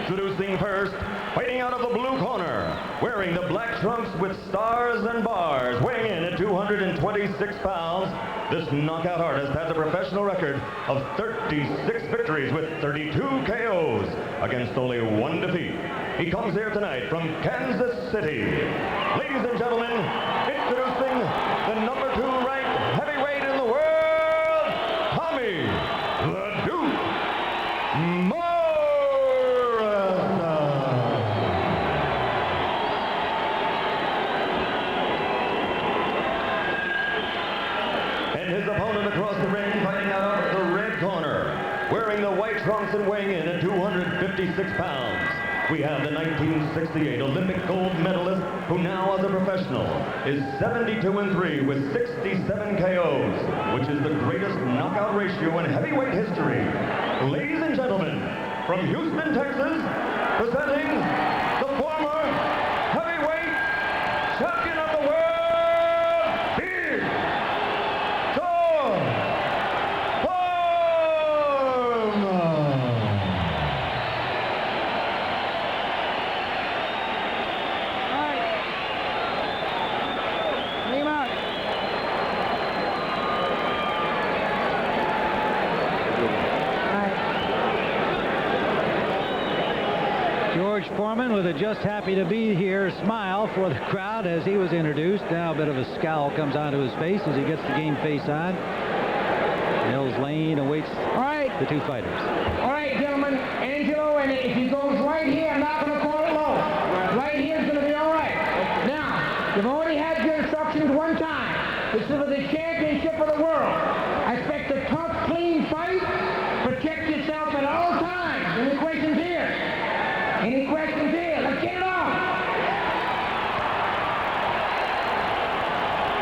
Introducing first, fighting out of the blue corner, wearing the black trunks with stars and bars, weighing in at 226 pounds, this knockout artist has a professional record of 36 victories with 32 KOs against only 1 defeat. He comes here tonight from Kansas City. Ladies and gentlemen, introducing the number 2 ranked heavyweight in the world, Tommy the Duke Morrison. And his opponent across the ring, fighting out of the red corner, wearing the white trunks and weighing in at 256 pounds. We have the 1968 Olympic gold medalist, who now as a professional is 72-3 with 67 KOs, which is the greatest knockout ratio in heavyweight history. Ladies and gentlemen, from Houston, Texas, presenting the former heavyweight champion of the world, Big George Foreman. George Foreman with a just happy to be here smile for the crowd as he was introduced. Now a bit of a scowl comes onto his face as he gets the game face on. Mills Lane awaits the 2 fighters. All right, gentlemen, Angelo, and if he goes right here, I'm not going to call it low. Right here is going to be all right. Now, you've already had your instructions 1 time. This is for the championship of the world. I expect a tough, clean fight. Protect yourself at all times. Any questions here? Any questions here? Let's get it on.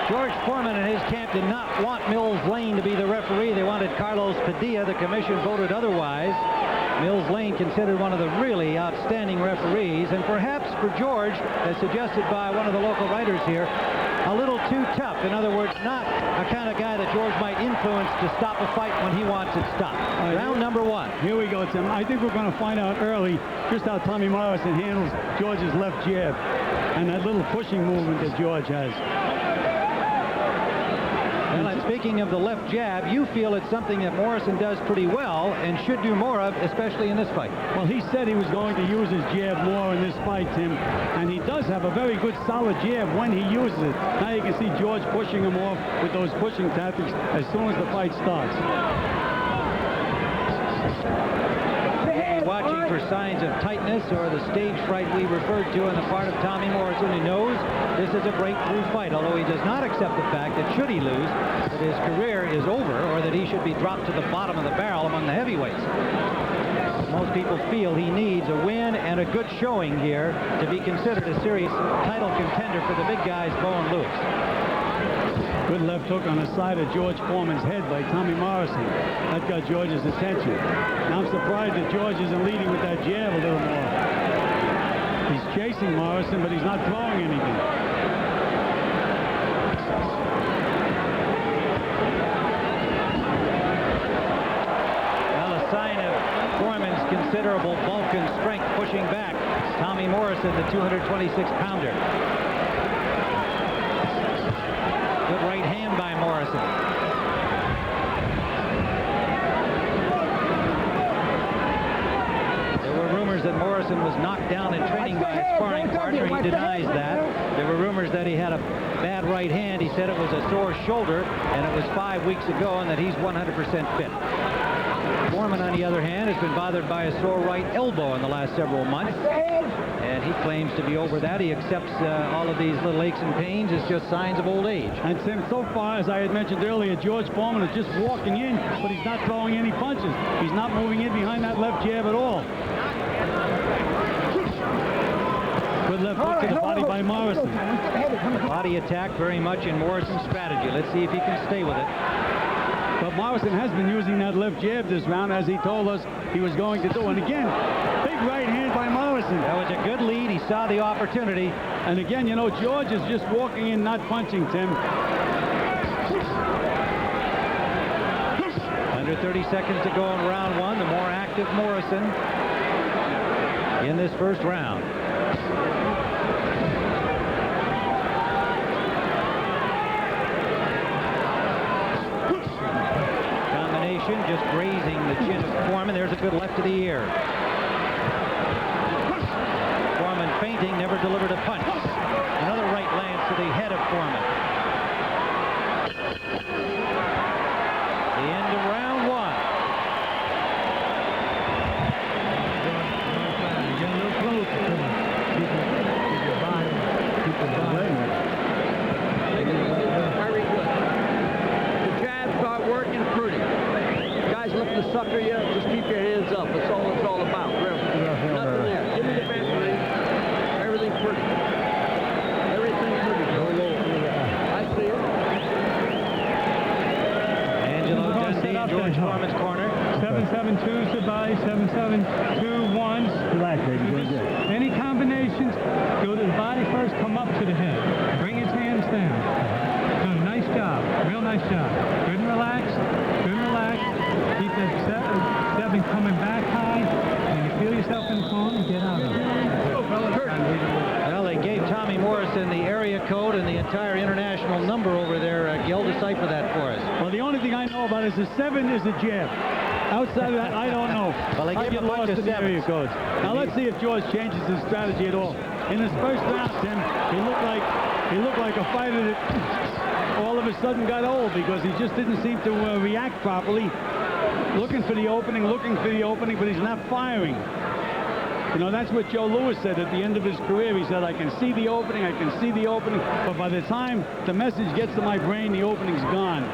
George Foreman and his camp did not want Mills Lane to be the referee. They wanted Carlos Padilla. The commission voted otherwise. Mills Lane considered one of the really outstanding referees, and perhaps for George, as suggested by one of the local writers here, a little too tough. In other words, not a kind of guy that George might influence to stop a fight when he wants it stopped. Round number 1. Here we go, Tim. I think we're going to find out early just how Tommy Morrison handles George's left jab and that little pushing movement that George has. Well, and speaking of the left jab, you feel it's something that Morrison does pretty well and should do more of, especially in this fight. Well, he said he was going to use his jab more in this fight, Tim, and he does have a very good solid jab when he uses it. Now you can see George pushing him off with those pushing tactics as soon as the fight starts. Watching for signs of tightness or the stage fright we referred to on the part of Tommy Morrison. He knows this is a breakthrough fight, although he does not accept the fact that should he lose, that his career is over or that he should be dropped to the bottom of the barrel among the heavyweights. Most people feel he needs a win and a good showing here to be considered a serious title contender for the big guys, Bo and Lewis. Good left hook on the side of George Foreman's head by Tommy Morrison. That got George's attention. Now I'm surprised that George isn't leading with that jab a little more. He's chasing Morrison, but he's not throwing anything. Well, a sign of Foreman's considerable bulk and strength pushing back Tommy Morrison, the 226-pounder. Good right hand by Morrison. There were rumors that Morrison was knocked down in training by his sparring partner. He denies that. There were rumors that he had a bad right hand. He said it was a sore shoulder, and it was 5 weeks ago, and that he's 100% fit. Foreman, on the other hand, has been bothered by a sore right elbow in the last several months, and he claims to be over that. He accepts all of these little aches and pains as just signs of old age. And Tim, so far, as I had mentioned earlier, George Foreman is just walking in, but he's not throwing any punches. He's not moving in behind that left jab at all. Good left hook to the body by Morrison. Body attack very much in Morrison's strategy. Let's see if he can stay with it. But Morrison has been using that left jab this round, as he told us he was going to do. And again, big right hand by Morrison. That was a good lead. He saw the opportunity. And again, you know, George is just walking in, not punching, Tim. Under 30 seconds to go in round 1. The more active Morrison. in this first round. Combination just grazing the chin of Foreman. There's a good left to the ear. Foreman feinting, never delivered a punch. Another right lands to the head of Foreman. The end of round one. Very good. The jabs start working pretty. Guys looking to sucker you, just keep your hands up. That's all it's all about, really. Nothing there. Give me the best ring. Everything pretty. Everything pretty. I see it. Angelo Dundee in George Foreman's corner. 7-7-2s goodbye, 7-7-2-1s. Relax, baby. Good, good. Any combinations, go to the body first, come up to the head. Bring his hands down. Good, nice job. Real nice job. Good and relaxed. Good and relaxed. Keep that seven coming back high. And you feel yourself in the corner and get out of it. Well, they gave Tommy Morrison the area code and the entire international number over there. Gil, decipher that for us. Well, the only thing I know about is the 7 is a jab. Outside of that, I don't know. Well, they I gave get him a bunch lost of in the area sevens. codes. Now let's see if George changes his strategy at all. In his first round, Tim, he looked like a fighter that all of a sudden got old because he just didn't seem to react properly. Looking for the opening, but he's not firing. You know, that's what Joe Louis said at the end of his career. He said, I can see the opening, but by the time the message gets to my brain, the opening's gone.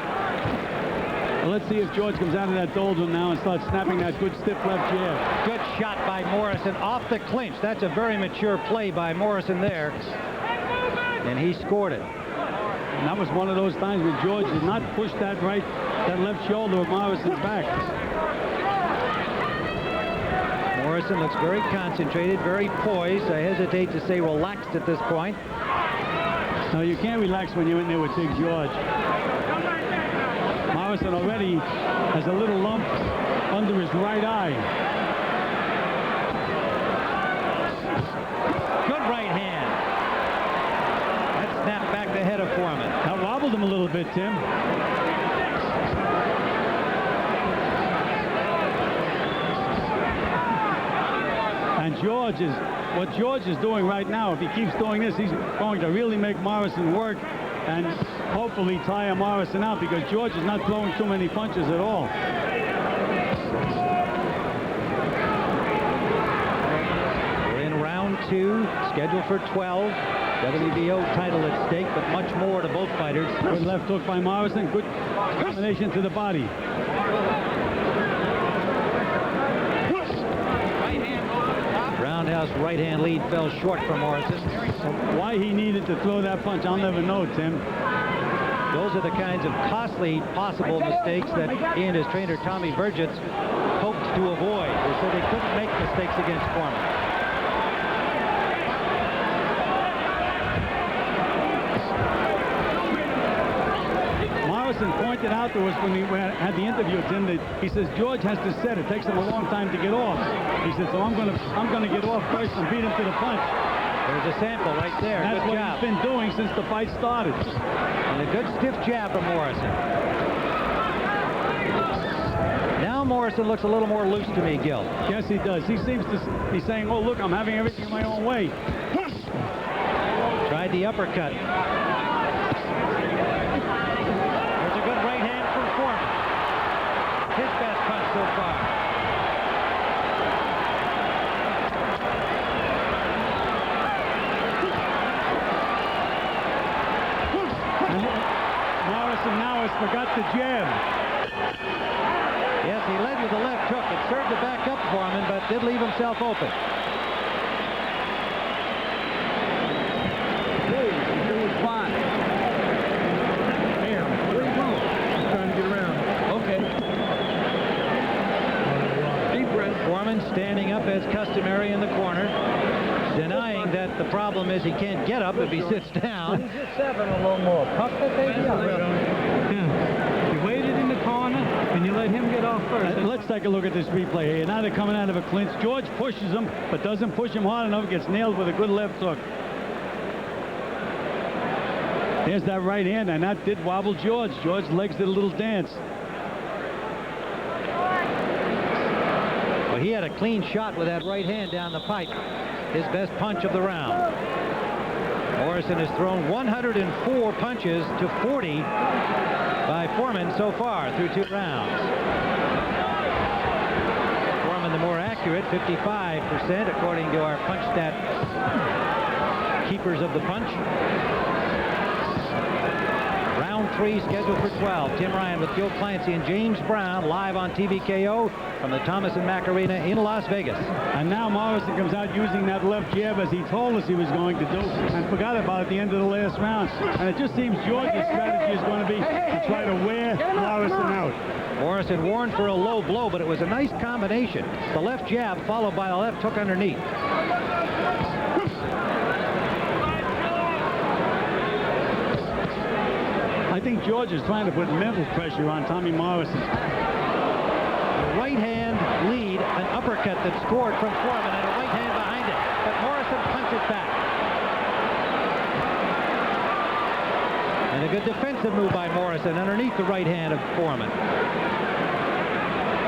Well, let's see if George comes out of that doldrum now and starts snapping that good stiff left jab. Good shot by Morrison off the clinch. That's a very mature play by Morrison there. And he scored it. And that was one of those times when George did not push that left shoulder of Morrison's back. Morrison looks very concentrated, very poised. I hesitate to say relaxed at this point. No, you can't relax when you're in there with Big George. Morrison already has a little lump under his right eye. Good right hand. That snapped back the head of Foreman. That wobbled him a little bit, Tim. And what George is doing right now, if he keeps doing this, he's going to really make Morrison work and hopefully tire Morrison out because George is not throwing too many punches at all. We're in round two, scheduled for 12. WBO title at stake, but much more to both fighters. Good left hook by Morrison. Good combination to the body. Roundhouse right-hand lead fell short for Morrison. Why he needed to throw that punch, I'll never know, Tim. Those are the kinds of costly possible mistakes that he and his trainer Tommy Burgess hoped to avoid. They said they couldn't make mistakes against Foreman. Morrison pointed out to us when we had the interview with him that he says George has to set. It takes him a long time to get off. He said, so I'm going to get off first and beat him to the punch. There's a sample right there. That's good what job. he's been doing since the fight started. And a good stiff jab from Morrison. Now Morrison looks a little more loose to me, Gil. Yes, he does. He seems to be saying, oh, look, I'm having everything my own way. Tried the uppercut. There's a good right hand from Foreman. His best punch so far. Morrison now has forgot the jab. Yes, he led with the left hook. It served to back up Foreman, but did leave himself open. Hey, he's doing fine. Damn, where you going? I'm trying to get around. Okay. Deep breath. Foreman standing up as customary in the corner, denying that the problem is he can't get up if he sits down. He's just 7 a little more. Puff that baby up. Yeah. You waited in the corner and you let him get off. off first. Let's take a look at this replay here. Now they're coming out of a clinch. George pushes him, but doesn't push him hard enough. Gets nailed with a good left hook. There's that right hand, and that did wobble George. George's legs did a little dance. Well, he had a clean shot with that right hand down the pipe. His best punch of the round. Morrison has thrown 104 punches to 40 by Foreman so far through 2 rounds. Foreman the more accurate, 55% according to our punch stat keepers of the punch. Round 3 scheduled for 12. Tim Ryan with Gil Clancy and James Brown live on TVKO from the Thomas Mack Arena in Las Vegas. And now Morrison comes out using that left jab as he told us he was going to do, and forgot about it at the end of the last round. And it just seems George's strategy is going to be to try to wear Morrison out. Morrison warned for a low blow, but it was a nice combination. The left jab followed by a left hook underneath. I think George is trying to put mental pressure on Tommy Morrison. A right hand lead, an uppercut that scored from Foreman, and a right hand behind it. But Morrison punches back. And a good defensive move by Morrison underneath the right hand of Foreman.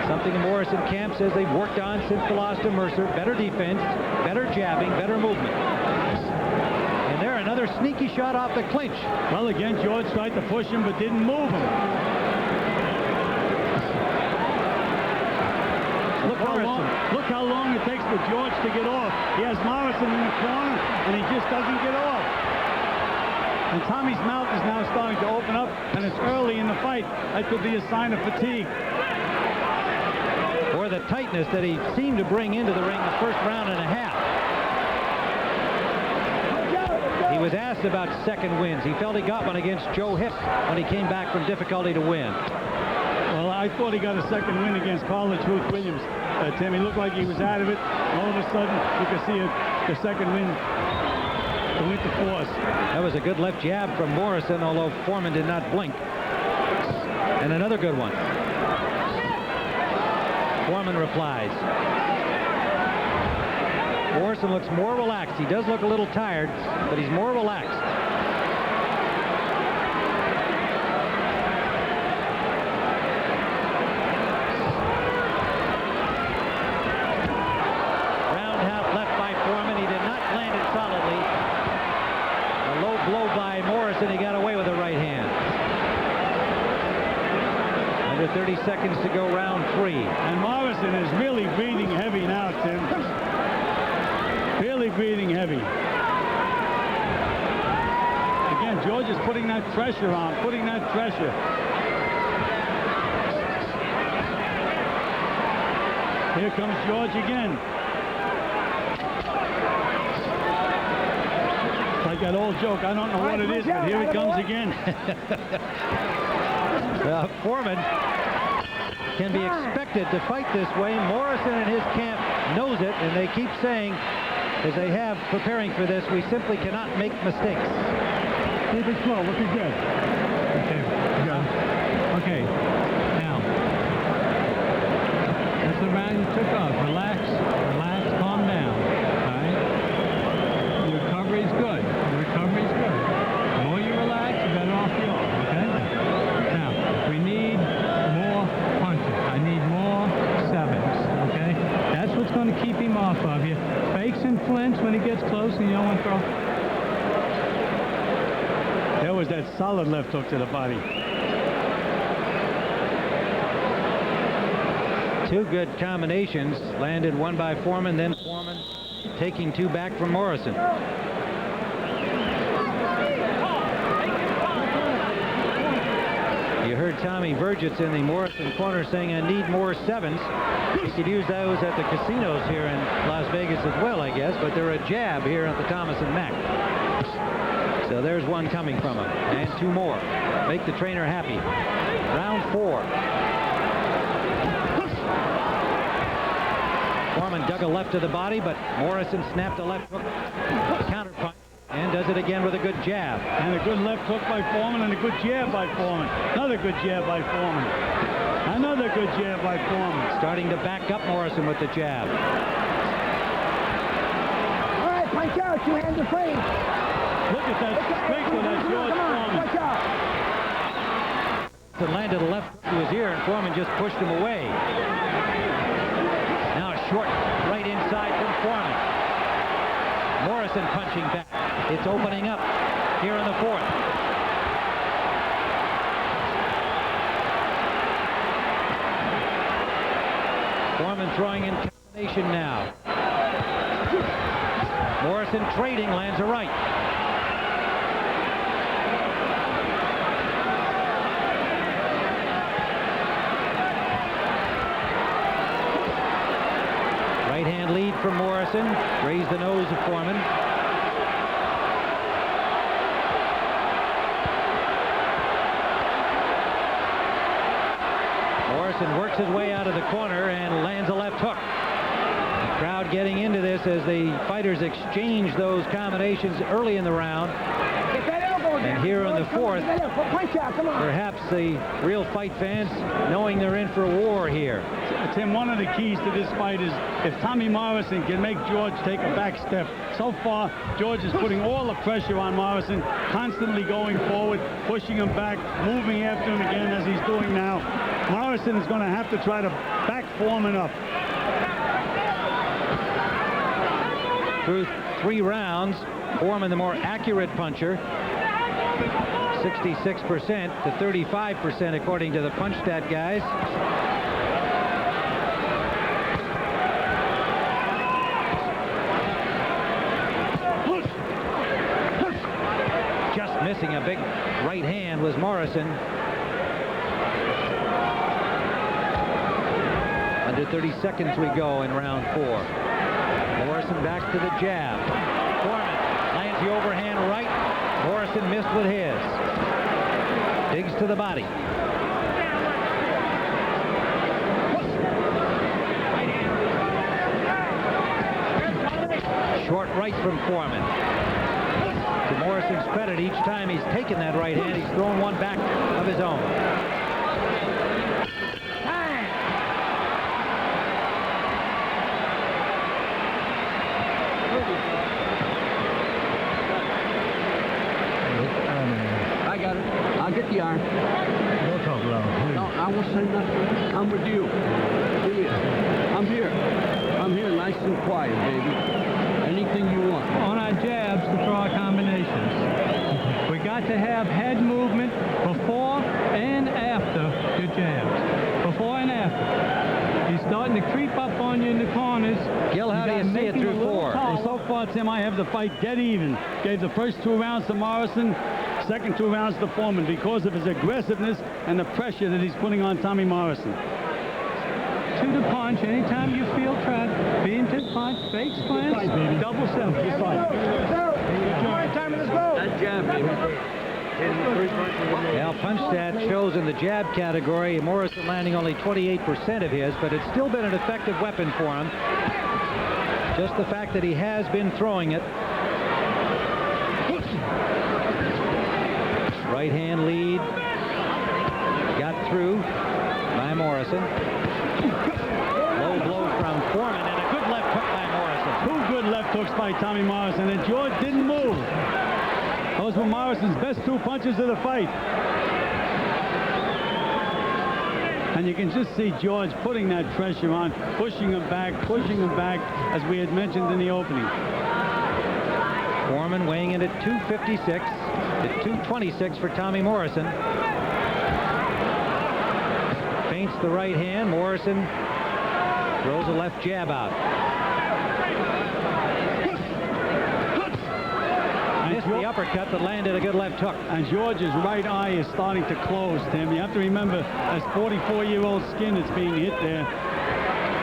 Something the Morrison camp says they've worked on since the loss to Mercer. Better defense, better jabbing, better movement. And there, another sneaky shot off the clinch. Well, again, George tried to push him but didn't move him. Look how long it takes for George to get off. He has Morrison in the corner, and he just doesn't get off. And Tommy's mouth is now starting to open up, and it's early in the fight. That could be a sign of fatigue. Or the tightness that he seemed to bring into the ring the first round and a half. He was asked about second wins. He felt he got one against Joe Hipp when he came back from difficulty to win. Well, I thought he got a second win against Carl Truth Williams. Tim, he looked like he was out of it. All of a sudden, you could see the second win with the force. That was a good left jab from Morrison, although Foreman did not blink. And another good one. Foreman replies. Morrison looks more relaxed. He does look a little tired, but he's more relaxed. Roundhouse left by Foreman. He did not land it solidly. A low blow by Morrison. He got away with the right hand. Under 30 seconds to go, round 3. And Morrison is really breathing heavy now, Tim. Really breathing heavy. Again, George is putting that pressure on, putting that pressure. Here comes George again. It's like that old joke. I don't know what it is, but here it comes again. Foreman can be expected to fight this way. Morrison and his camp knows it, and they keep saying, as they have preparing for this, we simply cannot make mistakes. Keep it slow. Look good. Okay. Go. Okay. Now, that's the round you took off. Relax. Relax. Calm down. All right? Your recovery is good. Your recovery is good. The more you relax, the better off you are. Okay? Now, we need more punches. I need more sevens. Okay? That's what's going to keep him off of you. Fakes and flinch when he gets close, and you don't want to throw. There was that solid left hook to the body. Two good combinations. Landed one by Foreman, then Foreman taking 2 back from Morrison. You heard Tommy Vergitz in the Morrison corner saying, I need more sevens. You could use those at the casinos here in Las Vegas as well, I guess, but they're a jab here at the Thomas and Mack. So there's one coming from him, and 2 more. Make the trainer happy. Round 4. Foreman dug a left to the body, but Morrison snapped a left hook counter punch and does it again with a good jab. And a good left hook by Foreman and a good jab by Foreman. Another good jab by Foreman. Another good jab by Foreman. Starting to back up Morrison with the jab. All right, punch out. 2 hands are free. Look at that strength of that George Foreman. Watch out. It landed a left to his ear, and Foreman just pushed him away. Now short right inside from Foreman. Morrison punching back. It's opening up here in the 4th. Foreman throwing in combination now. Morrison trading, lands a right. Right hand lead from Morrison. Raised the nose of Foreman. Morrison works his way out of the corner and lands a left hook. The crowd getting into this as the fighters exchange those combinations early in the round. Get that elbow down. And here in the 4th, punch out. Come on. perhaps the real fight fans knowing they're in for a war here. Tim, one of the keys to this fight is if Tommy Morrison can make George take a back step. So far, George is putting all the pressure on Morrison, constantly going forward, pushing him back, moving after him again as he's doing now. Morrison is going to have to try to back Foreman up. Through 3 rounds, Foreman the more accurate puncher. 66% to 35% according to the punch stat guys. Just missing a big right hand was Morrison. Under 30 seconds we go in round 4. Morrison back to the jab. Foreman lands the overhand right. Morrison missed with his. Digs to the body. Short right from Foreman. To Morrison's credit, each time he's taken that right hand, he's thrown one back of his own. I got it. I'll get the iron. Don't talk loud. No, I won't say nothing. I'm with you. I'm here. I'm here nice and quiet, baby. Anything you want. On our jabs to throw our combinations. We got to have head movement before and after your jabs. Before and after. He's starting to creep up on you in the corners. Gil, how do you see it through 4? Well, so far, Tim, I have the fight dead even. Gave the first 2 rounds to Morrison, second 2 rounds to Foreman because of his aggressiveness and the pressure that he's putting on Tommy Morrison. To the punch, anytime you feel trapped, being to the punch, fake slants, double self. Time to go. That jab, baby. Well, punch stat shows in the jab category, Morrison landing only 28% of his, but it's still been an effective weapon for him. Just the fact that he has been throwing it. Right hand lead. Got through by Morrison. Low blow from Foreman and a good left hook by Morrison. 2 good left hooks by Tommy Morrison, and George didn't move. Those were Morrison's best 2 punches of the fight. And you can just see George putting that pressure on, pushing him back, as we had mentioned in the opening. Foreman weighing in at 256 to 226 for Tommy Morrison. Feints the right hand. Morrison throws a left jab out. Missed the uppercut that landed a good left hook. And George's right eye is starting to close, Tim. You have to remember, as 44-year-old skin that's being hit there,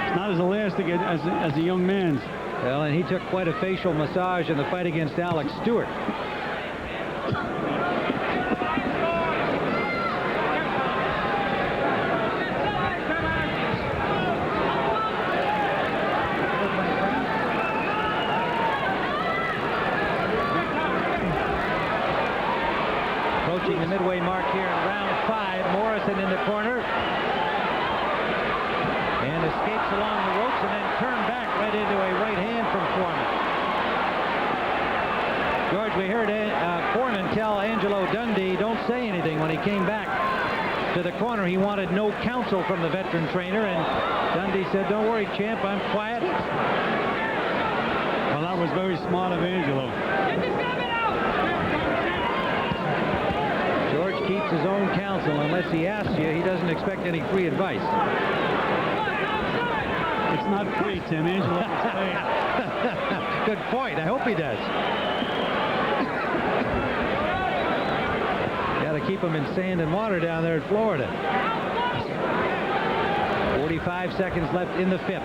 it's not as elastic as a young man's. Well, and he took quite a facial massage in the fight against Alex Stewart. Approaching the midway mark here in round 5. Morrison in the corner. escapes along the ropes and then turned back right into a right hand from Foreman. George, we heard Foreman tell Angelo Dundee, don't say anything when he came back to the corner. He wanted no counsel from the veteran trainer, and Dundee said, don't worry, champ, I'm quiet. Well, that was very smart of Angelo. George keeps his own counsel. Unless he asks you, he doesn't expect any free advice. It's not free, Tim. Angelo gets paid. Good point. I hope he does. Got to keep him in sand and water down there in Florida. 45 seconds left in the fifth.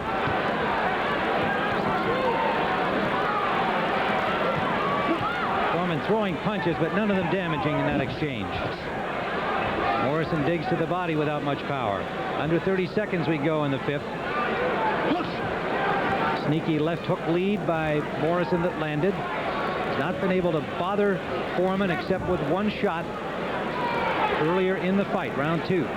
Foreman throwing punches, but none of them damaging in that exchange. Morrison digs to the body without much power. Under 30 seconds we go in the fifth. Sneaky left hook lead by Morrison that landed. He's not been able to bother Foreman except with one shot earlier in the fight, round 2.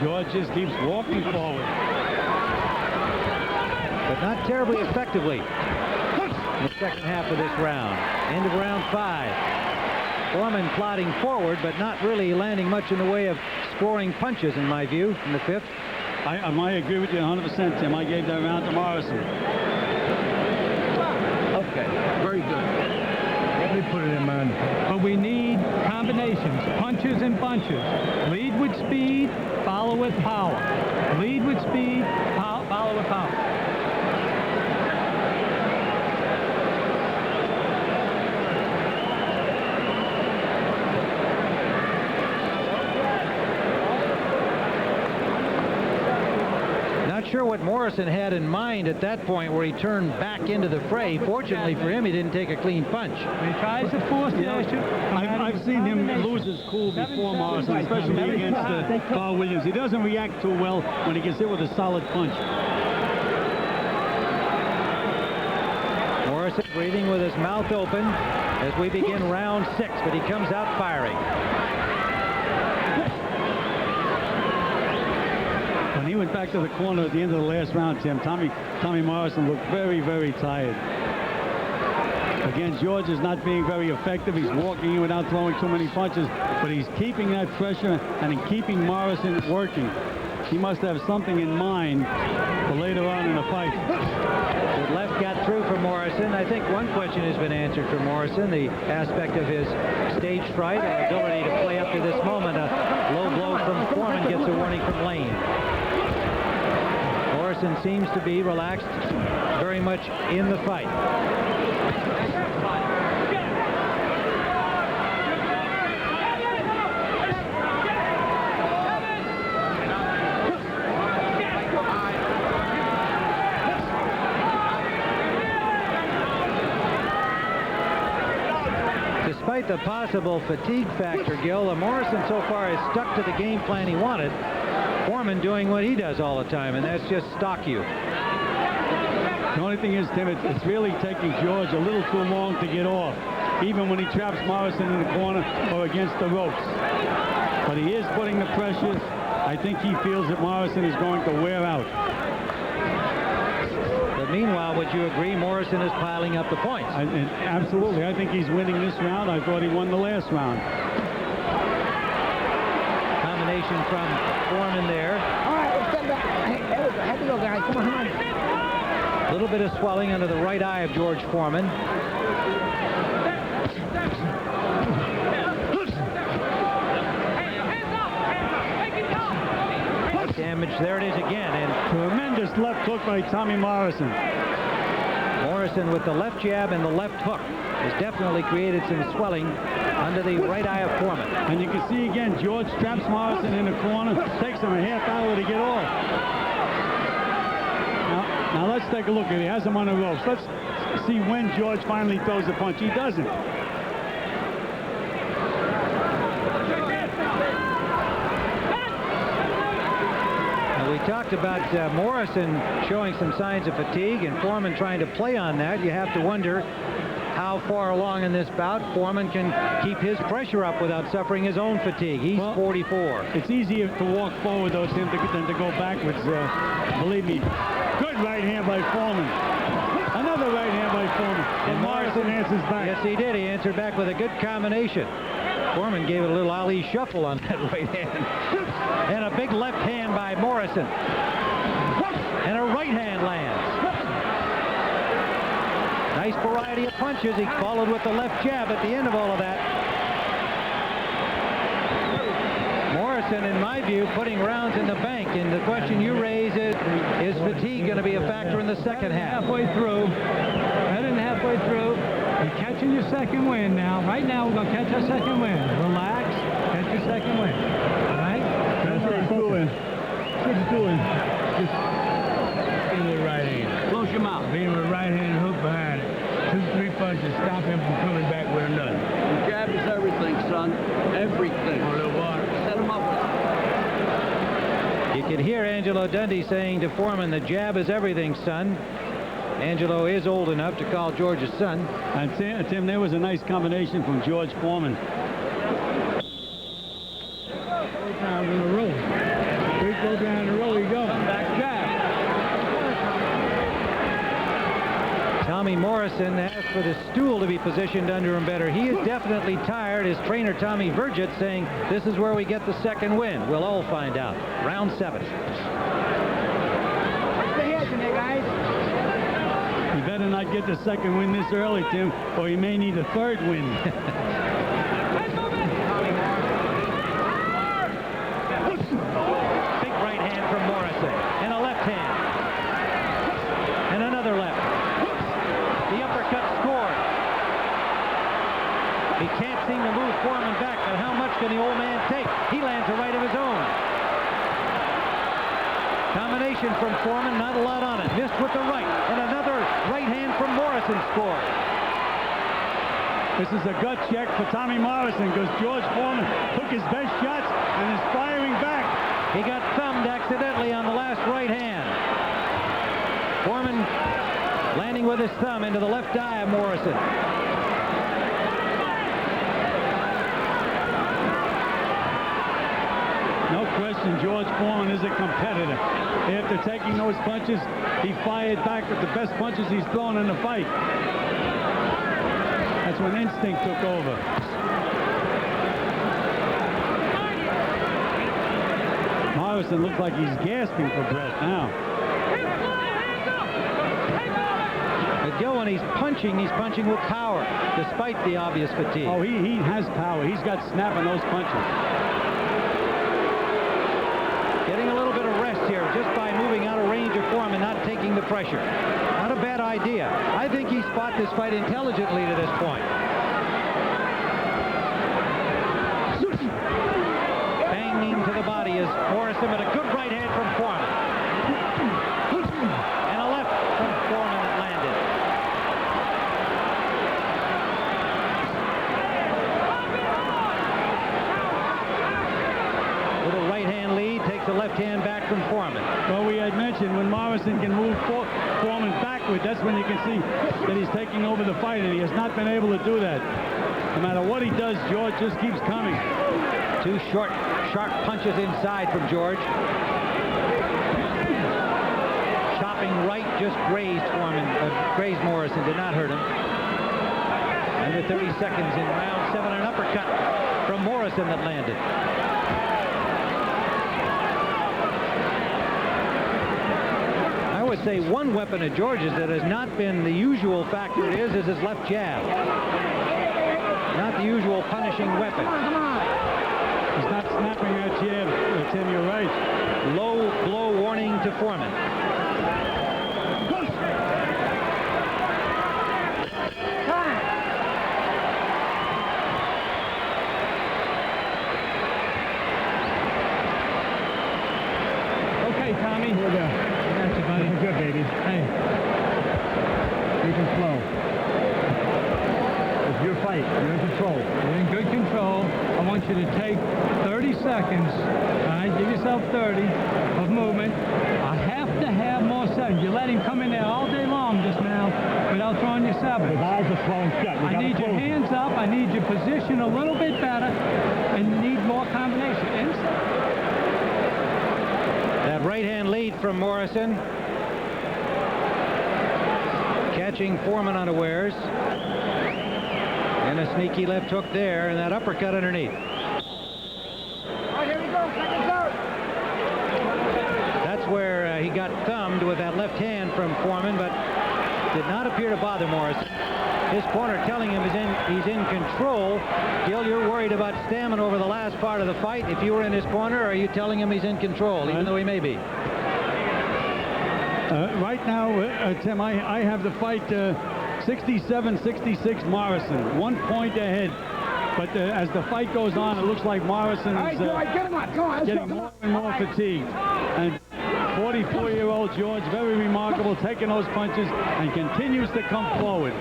George just keeps walking forward. But not terribly effectively in the second half of this round. End of round 5. Foreman plodding forward, but not really landing much in the way of scoring punches, in my view, in the fifth. I agree with you 100%, Tim. I gave that round to Morrison. Okay, very good. Let me put it in mind. But we need combinations, punches and bunches. Lead with speed, follow with power. Lead with speed, follow with power. Sure what Morrison had in mind at that point where he turned back into the fray. Fortunately for him, he didn't take a clean punch. He tries to force the issue. I've seen him lose his cool before Morrison, especially against Carl Williams. He doesn't react too well when he gets hit with a solid punch. Morrison breathing with his mouth open as we begin round 6, but he comes out firing. When he went back to the corner at the end of the last round, Tim, Tommy Morrison looked very, very tired. Again, George is not being very effective. He's walking in without throwing too many punches, but he's keeping that pressure and keeping Morrison working. He must have something in mind for later on in the fight. The left got through for Morrison. I think one question has been answered for Morrison, the aspect of his stage fright and ability to play up to this moment. A low blow from Foreman gets a warning from Lane. Morrison seems to be relaxed very much in the fight. Despite the possible fatigue factor, Gil, Morrison so far has stuck to the game plan he wanted. Foreman doing what he does all the time, and that's just stalk you. The only thing is, Tim, it's really taking George a little too long to get off, even when he traps Morrison in the corner or against the ropes. But he is putting the pressure. I think he feels that Morrison is going to wear out. But meanwhile, would you agree Morrison is piling up the points? Absolutely. I think he's winning this round. I thought he won the last round. Combination from Foreman there. All right, let's get back. Hey, there we go. Have to go, guys. Come on. A little bit of swelling under the right eye of George Foreman. Damage, there it is again, and tremendous left hook by Tommy Morrison. Morrison with the left jab and the left hook has definitely created some swelling under the right eye of Foreman. And you can see again, George traps Morrison in the corner, takes him a half hour to get off. Now let's take a look at it. He has him on the ropes. Let's see when George finally throws a punch. He doesn't. We talked about Morrison showing some signs of fatigue and Foreman trying to play on that. You have to wonder how far along in this bout Foreman can keep his pressure up without suffering his own fatigue. He's 44. It's easier to walk forward, though, Tim, than to go backwards. Believe me. Good right hand by Foreman. Another right hand by Foreman. And Morrison answers back. Yes, he did. He answered back with a good combination. Foreman gave it a little Ali shuffle on that right hand. And a big left hand by Morrison. And a right hand lands. Nice variety of punches. He followed with the left jab at the end of all of that. Morrison, in my view, putting rounds in the bank. And the question you raise is fatigue going to be a factor in the second half? Halfway through. Better than halfway through. You're catching your second win now. Right now, we're going to catch our second win. Relax. Catch your second win. All right? That's what he's doing. That's what he's doing. Just in with right hand. Close your mouth. Beat him with right hand hook behind it. 2, 3 punches. Stop him from coming back with another. The jab is everything, son. Everything. A little water. Set him up. You can hear Angelo Dundee saying to Foreman, the jab is everything, son. Angelo is old enough to call George a son. And Tim, there was a nice combination from George Foreman. 4 times in a row. 3 goes down in a row, he goes. Back jab. Tommy Morrison asked for the stool to be positioned under him better. He is definitely tired. His trainer, Tommy Vergett, saying this is where we get the second win. We'll all find out. Round 7. Stay here, guys. You better not get the second win this early, Tim, or you may need a third win. Big right hand from Morrison. And a left hand. And another left. The uppercut scored. He can't seem to move Foreman back, but how much can the old man take? He lands a right of his own. Combination from Foreman, not a lot on it. Missed with the right. And another right hand from Morrison scored. This is a gut check for Tommy Morrison because George Foreman took his best shots and is firing back. He got thumbed accidentally on the last right hand. Foreman landing with his thumb into the left eye of Morrison. No question, George Foreman is a competitor. After taking those punches, he fired back with the best punches he's thrown in the fight. That's when instinct took over. Morrison looks like he's gasping for breath now. But Gil, when he's punching with power, despite the obvious fatigue. Oh, he has power. He's got snap in those punches. Getting a little bit of rest here just by moving out of range of Foreman, not taking the pressure. Not a bad idea. I think he's fought this fight intelligently to this point. Banging to the body is Morrison, but a good right hand from Foreman. And a left from Foreman that landed. Little right hand lead, takes a left hand back from Foreman. Well, we had mentioned when Morrison can move Foreman backward, that's when you can see that he's taking over the fight, and he has not been able to do that. No matter what he does, George just keeps coming. 2 short, sharp punches inside from George. Chopping right just grazed grazed Morrison, did not hurt him. Under 30 seconds in round 7, an uppercut from Morrison that landed. I would say one weapon of George's that has not been the usual factor is his left jab. Not the usual punishing weapon. He's not snapping that jab, Tim, you're right. Low blow warning to Foreman. Okay, Tommy. Here we go. I got you, buddy. Good, baby. Hey. You can flow. It's your fight. You're in control. You're in good control. I want you to take 30 seconds. All right, give yourself 30 of movement. I have to have more seconds. You let him come in there all day long just now without throwing your 7. His eyes are swollen shut. I need your hands up. I need your position a little bit better, and need more combination. Inside. That right hand lead from Morrison. Catching Foreman unawares. And a sneaky left hook there, and that uppercut underneath. Oh, here we go. Seconds out. That's where he got thumbed with that left hand from Foreman, but did not appear to bother Morrison. His corner telling him he's in control. Gil, you're worried about stamina over the last part of the fight. If you were in his corner, are you telling him he's in control, even though he may be? Right now, Tim, I have the fight 67-66 Morrison, 1 point ahead. But as the fight goes on, it looks like Morrison is getting more and more fatigued. And 44-year-old George, very remarkable, taking those punches and continues to come forward.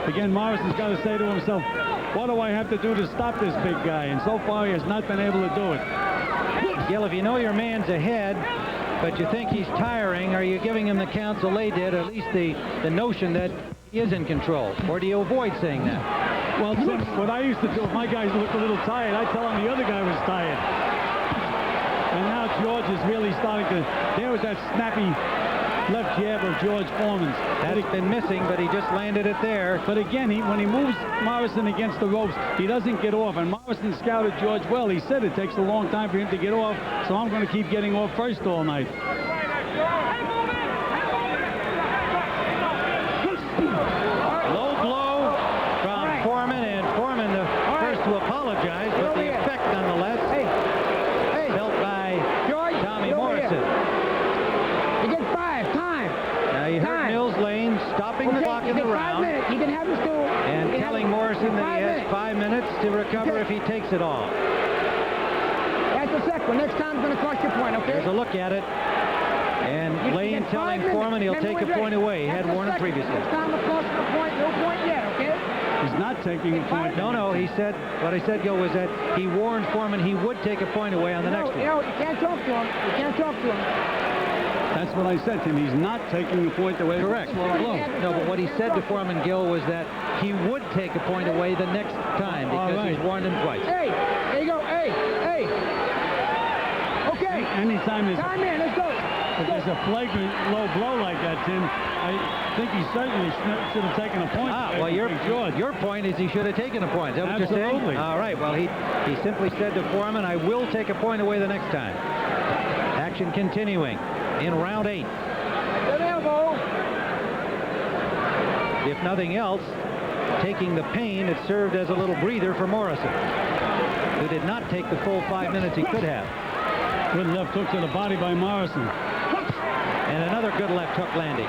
Again, Morrison's got to say to himself, what do I have to do to stop this big guy? And so far, he has not been able to do it. Gil, if you know your man's ahead, but you think he's tiring, are you giving him the counsel they did, or at least the notion that he is in control? Or do you avoid saying that? Well, Tim, what I used to do, if my guys looked a little tired, I'd tell him the other guy was tired. And now George is really starting to... There was that snappy left jab of George Foreman's. That's been missing, but he just landed it there. But again, when he moves Morrison against the ropes, he doesn't get off. And Morrison scouted George well. He said it takes a long time for him to get off, so I'm going to keep getting off first all night. Low blow from Foreman, and Foreman the first to apologize, but the effect nonetheless felt by Tommy Morrison. You get 5. Time. Now you heard Mills Lane stopping the clock in the round. 5 minutes. You can have his stool. And telling Morrison that he has 5 minutes to recover if he takes it all. That's the second one. Next time it's going to cost you a point, okay? There's a look at it. And You Lane get telling 5 minutes. Foreman he'll take a point away. He had warned him previously. Next time it'll cost you a point. No point yet, okay? He's not taking a point. No, he said, what I said, Gil, was that he warned Foreman he would take a point away on the next one. You can't talk to him. You can't talk to him. That's what I said to him. He's not taking a point away. Correct. No, but what he said to Foreman, Gil, was that he would take a point away the next time because he's warned him twice. Hey, there you go. Hey. Okay. Anytime there's Time in. Let's go. if there's a flagrant low blow like that, Tim, I think he certainly should have taken a point. Well, your point is he should have taken a point. Is that what you're saying? Absolutely. All right. Well, he simply said to Foreman, I will take a point away the next time. Action continuing in round 8. Good elbow. If nothing else, taking the pain, it served as a little breather for Morrison, who did not take the full 5 minutes he could have. Good left hook to the body by Morrison. And another good left hook landing.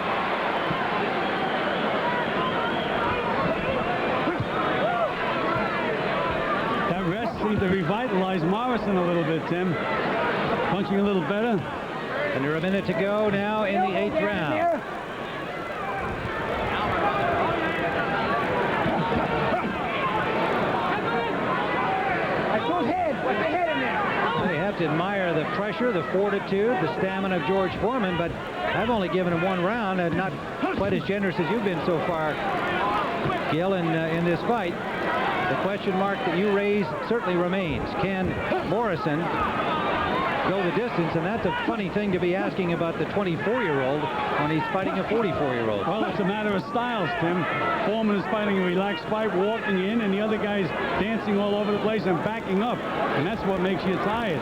That rest seemed to revitalize Morrison a little bit, Tim. Punching a little better. Under a minute to go now in the 8th round. They have to admire the pressure, the fortitude, the stamina of George Foreman, but I've only given him 1 round and not quite as generous as you've been so far, Gil, in this fight. The question mark that you raised certainly remains. Can Morrison go the distance? And that's a funny thing to be asking about the 24-year-old when he's fighting a 44-year-old. Well, it's a matter of styles, Tim. Foreman is fighting a relaxed fight, walking in, and the other guy's dancing all over the place and backing up. And that's what makes you tired.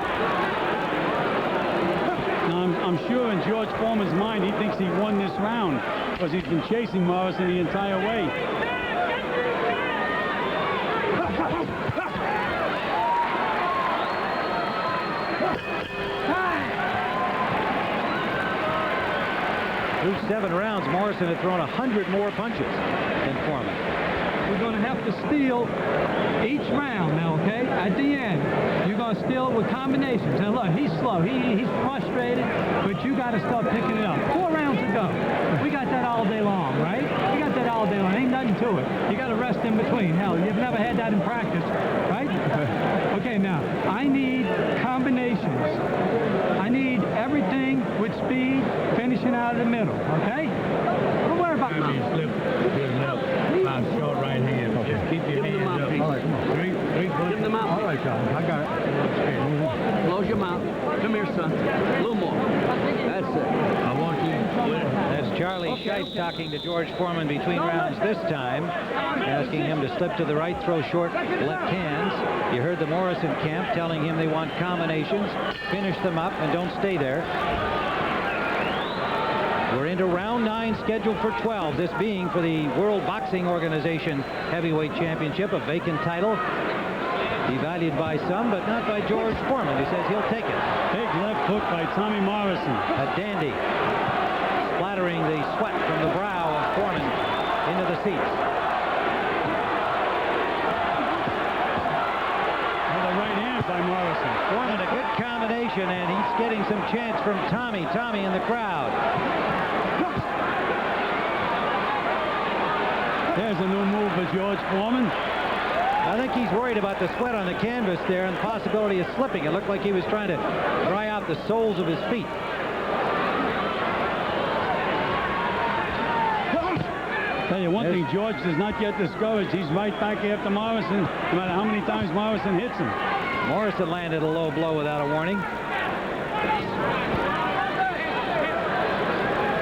Now, I'm sure in George Foreman's mind, he thinks he won this round because he's been chasing Morrison the entire way. Through 7 rounds, Morrison had thrown 100 more punches than Foreman. We're going to have to steal each round now, okay? At the end, you're going to steal with combinations. Now, look, he's slow. He's frustrated, but you got to start picking it up. 4 rounds to go. We got that all day long, right? We got that all day long. Ain't nothing to it. You got to rest in between. Hell, you've never had that in practice, right? Okay, now, I need combinations. I need everything with speed, finishing out of the middle, okay? Don't worry about that. Price talking to George Foreman between rounds this time, asking him to slip to the right, throw short left hands. You heard the Morrison camp telling him they want combinations, finish them up, and don't stay there. We're into round 9, scheduled for 12, this being for the World Boxing Organization Heavyweight Championship, a vacant title. Devalued by some, but not by George Foreman, who says he'll take it. Big left hook by Tommy Morrison. A dandy, splattering the sweat from the brow of Foreman into the seats. Another right hand by Morrison. Foreman, a good combination, and he's getting some chants from Tommy. Tommy in the crowd. There's a new move for George Foreman. I think he's worried about the sweat on the canvas there and the possibility of slipping. It looked like he was trying to dry out the soles of his feet. Tell you one thing, George does not get discouraged. He's right back after Morrison, no matter how many times Morrison hits him. Morrison landed a low blow without a warning.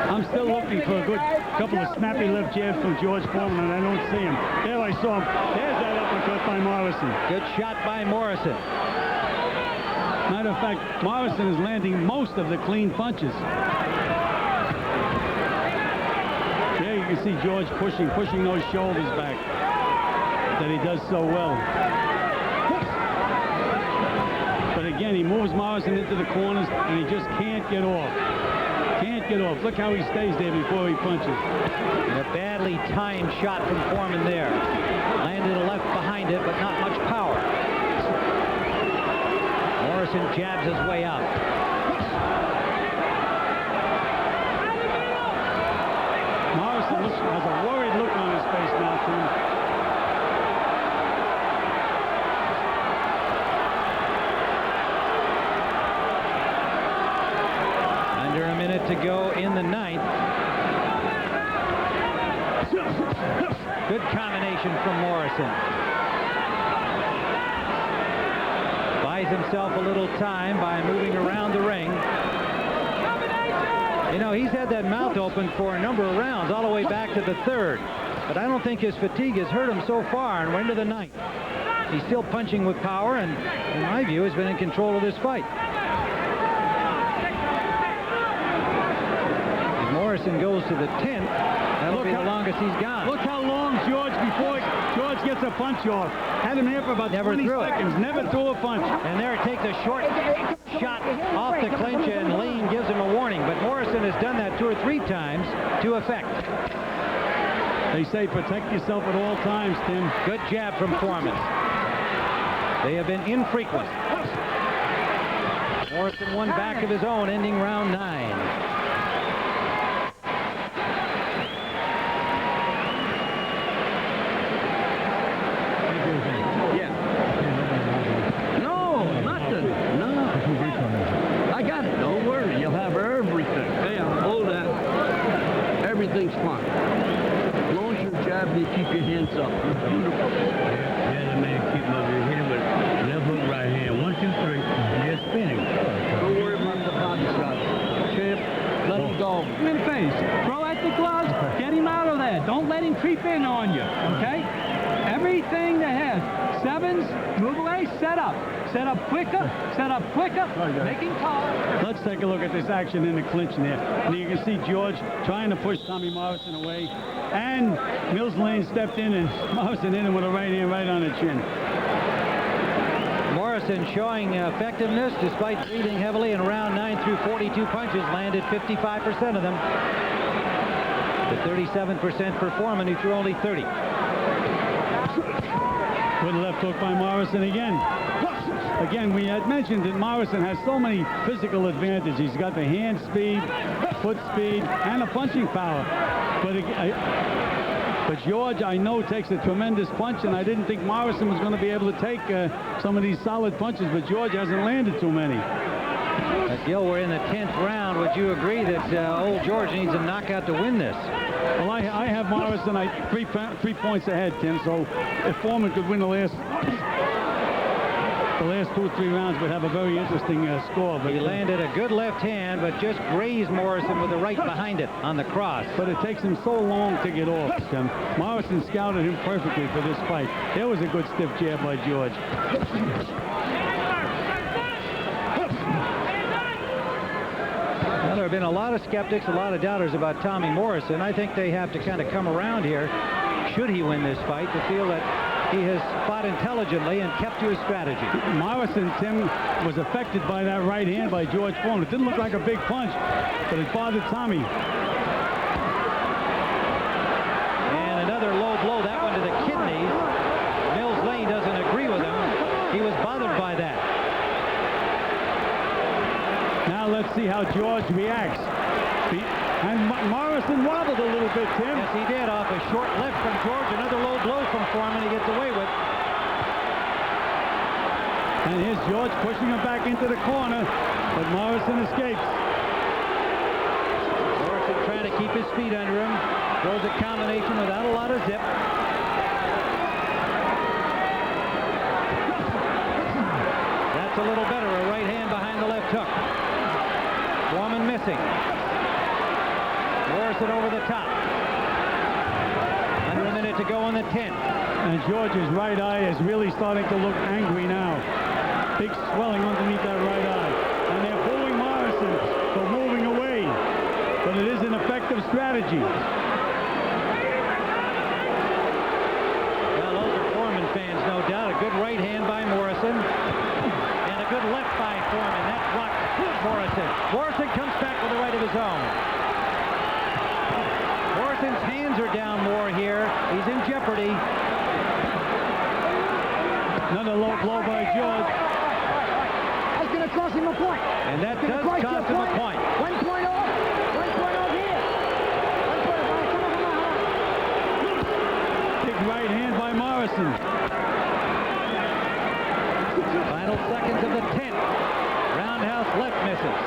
I'm still looking for a good couple of snappy left jabs from George Foreman, and I don't see him. There I saw him. There's that uppercut by Morrison. Good shot by Morrison. Matter of fact, Morrison is landing most of the clean punches. There you can see George pushing those shoulders back that he does so well. But again, he moves Morrison into the corners, and he just can't get off. Can't get off. Look how he stays there before he punches. And a badly timed shot from Foreman there. Landed a left behind it, but not much power. Morrison jabs his way out. Morrison has a worried look on his face now, Tim. To go in the 9th. Good combination from Morrison. Buys himself a little time by moving around the ring. You know, he's had that mouth open for a number of rounds, all the way back to the 3rd. But I don't think his fatigue has hurt him so far, and we're into the 9th. He's still punching with power, and in my view, has been in control of this fight. Morrison goes to the 10th. That'll be the longest he's gone. Look how long George, before George gets a punch off. Had him here for about 20 seconds. Never threw a punch. And there it takes a short shot off the clinch, and Lane gives him a warning. But Morrison has done that 2 or 3 times to effect. They say protect yourself at all times, Tim. Good jab from Foreman. They have been infrequent. Morrison one back of his own, ending round 9. Everything's fine. As long as you're jabbing, you keep your hands up. Beautiful. Yeah, the man keep him up here. Hit him with left hook, right hand. 1, 2, 3. Just spinning. Don't worry about the body shot. Champ, let him go. In the face. Throw at the gloves. Get him out of there. Don't let him creep in on you. Okay? Everything that has 7s, move away, set up. Set up quicker, making taller. Let's take a look at this action in the clinch there. And you can see George trying to push Tommy Morrison away. And Mills Lane stepped in, and Morrison hit him with a right hand right on the chin. Morrison showing effectiveness despite bleeding heavily in round 9 through 42 punches, landed 55% of them. The 37% for Foreman, who threw only 30. Good left hook by Morrison again. Again, we had mentioned that Morrison has so many physical advantages. He's got the hand speed, foot speed, and a punching power. But George, I know, takes a tremendous punch, and I didn't think Morrison was going to be able to take some of these solid punches, but George hasn't landed too many. Gil, we're in the 10th round. Would you agree that old George needs a knockout to win this? Well, I have Morrison 3 points ahead, Tim, so if Foreman could win the last... the last 2 or 3 rounds would have a very interesting score. But he landed a good left hand, but just grazed Morrison with the right behind it on the cross. But it takes him so long to get off. Morrison scouted him perfectly for this fight. There was a good stiff jab by George. Well, there have been a lot of skeptics, a lot of doubters about Tommy Morrison. I think they have to kind of come around here, should he win this fight, to feel that he has fought intelligently and kept to his strategy. Morrison, Tim, was affected by that right hand by George Foreman. It didn't look like a big punch, but it bothered Tommy. And another low blow, that one to the kidneys. Mills Lane doesn't agree with him. He was bothered by that. Now let's see how George reacts. And Morrison wobbled a little bit, Tim. Yes, he did, off a short left from George. Another low blow from Foreman he gets away with. And here's George pushing him back into the corner, but Morrison escapes. Morrison trying to keep his feet under him. Throws a combination without a lot of zip. That's a little better, a right hand behind the left hook. Foreman missing. Morrison over the top. Under a minute to go in the 10th. And George's right eye is really starting to look angry now. Big swelling underneath that right eye. And they're booing Morrison for moving away. But it is an effective strategy. Well, those are Foreman fans, no doubt. A good right hand by Morrison. And a good left by Foreman. That blocked Morrison. Morrison comes back with the right of his own. Morrison's hands are down more here. He's in jeopardy. Another low blow by George. That's going to cost him a point. And that does cost him a point. 1 point off. 1 point off here. 1 point off. Come over my heart. Big right hand by Morrison. Final seconds of the 10th. Roundhouse left misses.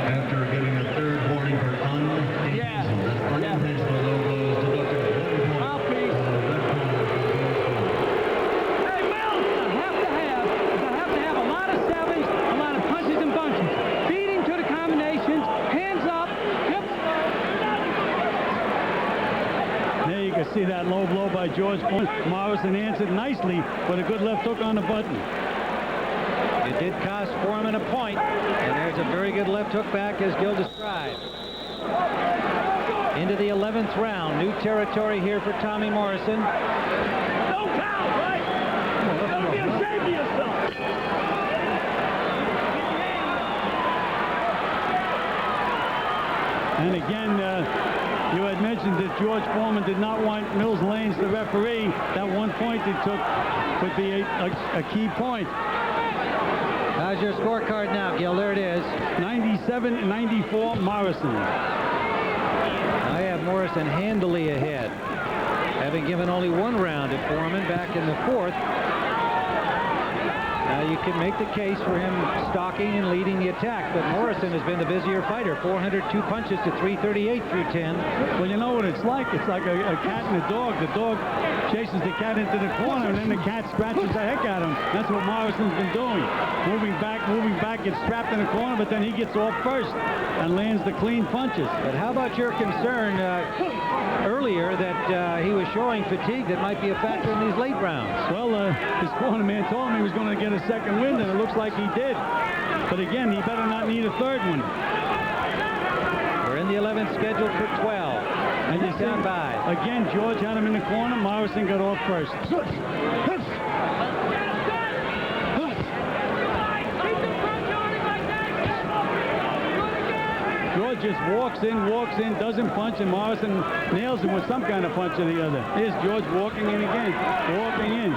After getting a third warning for unintentional low blows deducted 1 point. Hey, Mills, I have to have a lot of savage, a lot of punches and bunches. Feeding to the combinations, hands up, hips. There you can see that low blow by George Foreman. Morrison answered nicely with a good left hook on the button. It did cost Foreman a point, and there's a very good left hook back as Gil described. Into the 11th round, new territory here for Tommy Morrison. Don't count, right? Don't be ashamed of yourself. And again, you had mentioned that George Foreman did not want Mills Lanes, the referee. That 1 point he took would be a key point. How's your scorecard now, Gil? There it is. 97-94, Morrison. I have Morrison handily ahead, having given only 1 round to Foreman back in the 4th. Now you can make the case for him stalking and leading the attack, but Morrison has been the busier fighter. 402 punches to 338 through 10. Well, you know what it's like? It's like a cat and a dog. The dog chases the cat into the corner, and then the cat scratches the heck out of him. That's what Morrison's been doing. Moving back, gets trapped in the corner, but then he gets off first and lands the clean punches. But how about your concern earlier that he was showing fatigue that might be a factor in these late rounds? Well, his corner man told him he was going to get a second wind, and it looks like he did. But again, he better not need a third one. We're in the 11th, scheduled for 12. And you stand by. Again, George had him in the corner. Morrison got off first. George just walks in, doesn't punch, and Morrison nails him with some kind of punch or the other. Here's George walking in again, walking in.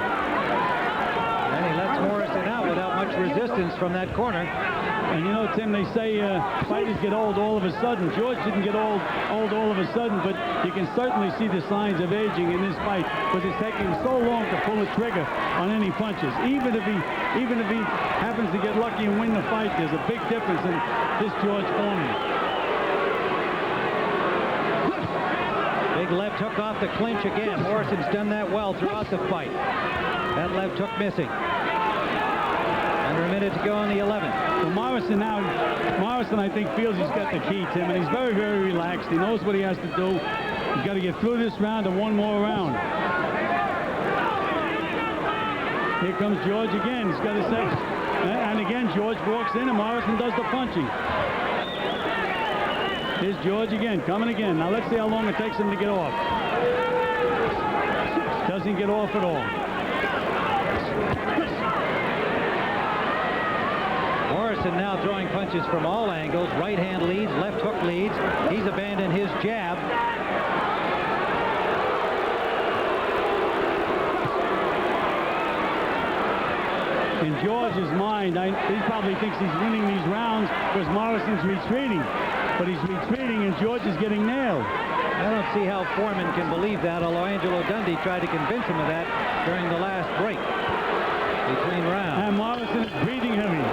And he lets Morrison out without much much resistance from that corner. And you know, Tim, they say fighters get old all of a sudden. George didn't get old all of a sudden, but you can certainly see the signs of aging in this fight because it's taking him so long to pull the trigger on any punches. Even if he happens to get lucky and win the fight, there's a big difference in this George Foreman. Big left hook off the clinch again. Morrison's done that well throughout the fight. That left hook missing. Under a minute to go on the 11th. Well, Morrison, I think, feels he's got the key, Tim, and he's very, very relaxed. He knows what he has to do. He's got to get through this round and one more round. Here comes George again. He's got to say, and again, George walks in and Morrison does the punching. Here's George again, coming again. Now let's see how long it takes him to get off. Doesn't get off at all. Morrison now throwing punches from all angles. Right hand leads, left hook leads. He's abandoned his jab. In George's mind, he probably thinks he's winning these rounds because Morrison's retreating. But he's retreating and George is getting nailed. I don't see how Foreman can believe that, although Angelo Dundee tried to convince him of that during the last break between rounds. And Morrison is breathing heavy.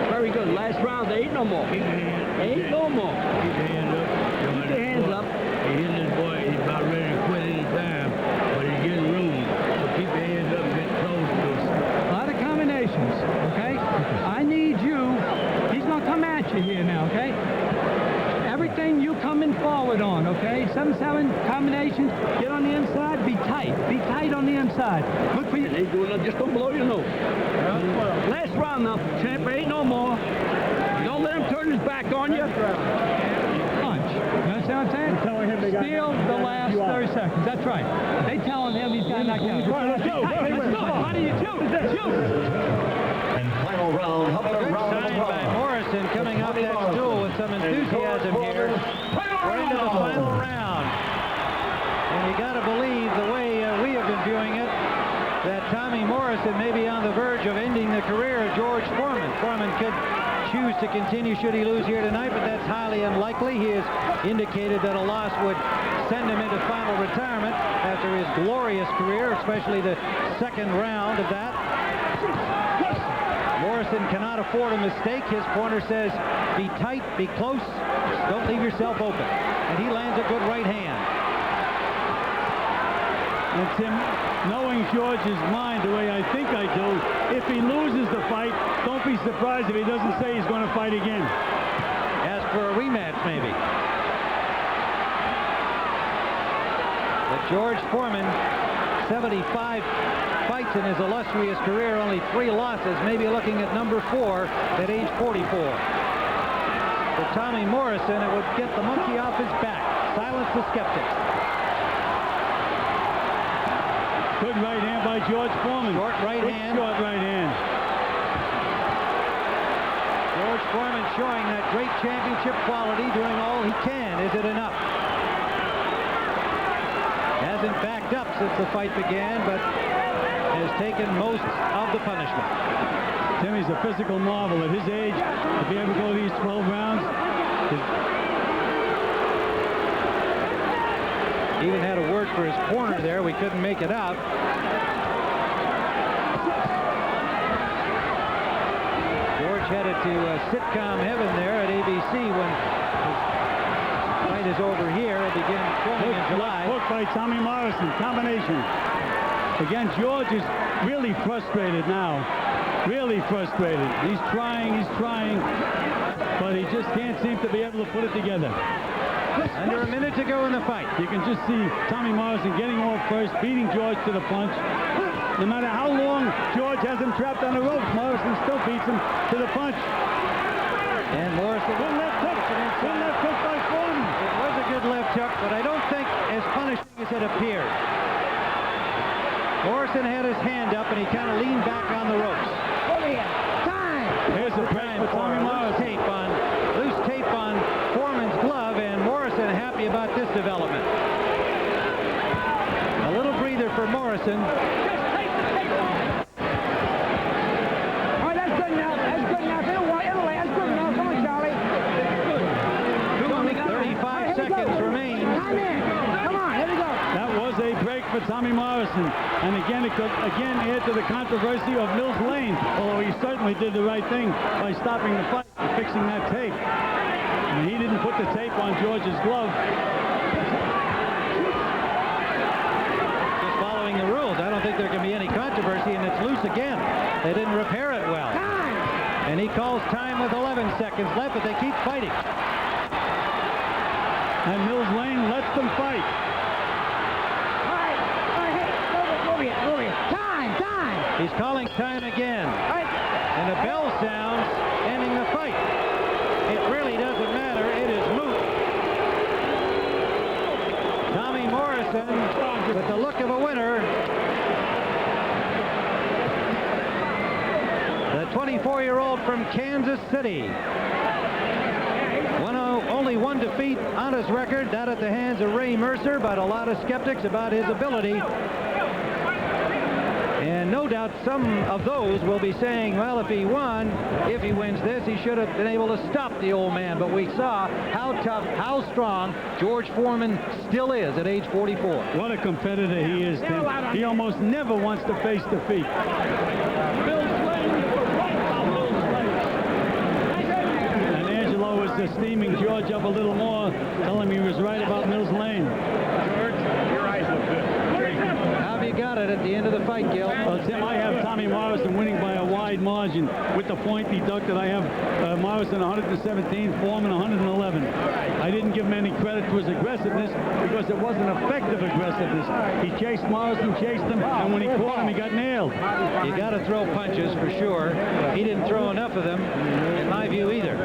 Very good. Last round, there ain't no more. Ain't no more. Keep your hands up. Keep your hands up. He's hitting this boy. He's about ready to quit any time, but he's getting room. So keep your hands up and get close to us. A lot of combinations, okay? I need you. He's going to come at you here now, okay? Everything you coming forward on, okay? 7-7 combinations. Get on the inside. Be tight. Be tight on the inside. Look for you. Ain't doing nothing. Just don't blow your nose. Last round now, champ. Ain't no more. Don't let him turn his back on you. Punch. You understand what I'm saying? Steal the last 30 seconds. That's right. They telling him he's got knocked out. Let's go. How do you shoot? And final round. How about a Good round of sign by applause? Morrison coming off that stool with some enthusiasm here. We're into the final round. And you got to believe the way we have been viewing it, that Tommy Morrison may be on the verge of ending the career of George Foreman. Foreman could choose to continue should he lose here tonight, but that's highly unlikely. He has indicated that a loss would send him into final retirement after his glorious career, especially the second round of that. Morrison cannot afford a mistake. His corner says, be tight, be close, don't leave yourself open. And he lands a good right hand. And Tim, knowing George's mind the way I think I do, if he loses the fight, don't be surprised if he doesn't say he's going to fight again. Ask for a rematch, maybe. But George Foreman, 75 fights in his illustrious career, only 3 losses, maybe looking at number 4 at age 44. For Tommy Morrison, it would get the monkey off his back. Silence the skeptics. Good right hand by George Foreman. Short right hand. Short right hand. George Foreman showing that great championship quality, doing all he can. Is it enough? Hasn't backed up since the fight began, but has taken most of the punishment. Timmy's a physical marvel at his age. If he ever go these 12 rounds, even had a word for his corner there. We couldn't make it out. George headed to sitcom heaven there at ABC when his fight is over here. It begins filming in July. Hook by Tommy Morrison. Combination. Again, George is really frustrated now. Really frustrated. He's trying, but he just can't seem to be able to put it together. Under a minute to go in the fight. You can just see Tommy Morrison getting off first, beating George to the punch. No matter how long George has him trapped on the ropes, Morrison still beats him to the punch. And Morrison. Good left hook. Good left hook by Foreman. It was a good left hook, but I don't think as punishing as it appeared. Morrison had his hand up and he kind of leaned back on the ropes. Time! Here's the press for Tommy Morrison. Loose tape on Foreman's glove. glove, and Morrison happy about this development. A little breather for Morrison. All right, that's good now. That's good now. Other way. That's good now. Come on, Charlie. 35 seconds remain. Time in. Come on, here we go. That was a break for Tommy Morrison. And again, it could add to the controversy of Mills Lane, although he certainly did the right thing by stopping the fight and fixing that tape. And he didn't put the tape on George's glove. Just following the rules. I don't think there can be any controversy, and it's loose again. They didn't repair it well. Time. And he calls time with 11 seconds left, but they keep fighting. And Mills Lane lets them fight. All right, hey, move it. Time. He's calling time again. All right. And a bell sounds, ending the fight. It really doesn't matter. It is moot. Tommy Morrison with the look of a winner. The 24-year-old from Kansas City. Only one defeat on his record, that at the hands of Ray Mercer, but a lot of skeptics about his ability. And no doubt some of those will be saying, well, if he wins this, he should have been able to stop the old man. But we saw how tough, how strong George Foreman still is at age 44. What a competitor he is, Tim. He almost never wants to face defeat. And Angelo was steaming George up a little more, telling him he was right about Mills Lane. George, your eyes look good. How have you got it at the end of the fight, Gil? Well, Tim, I have Tommy Morrison winning by a wide margin. With the point deducted, I have Morrison 117, Foreman 111. I didn't give him any credit for his aggressiveness because it wasn't effective aggressiveness. He chased Morrison, chased him, and when he caught him, he got nailed. You got to throw punches for sure. He didn't throw enough of them, in my view, either.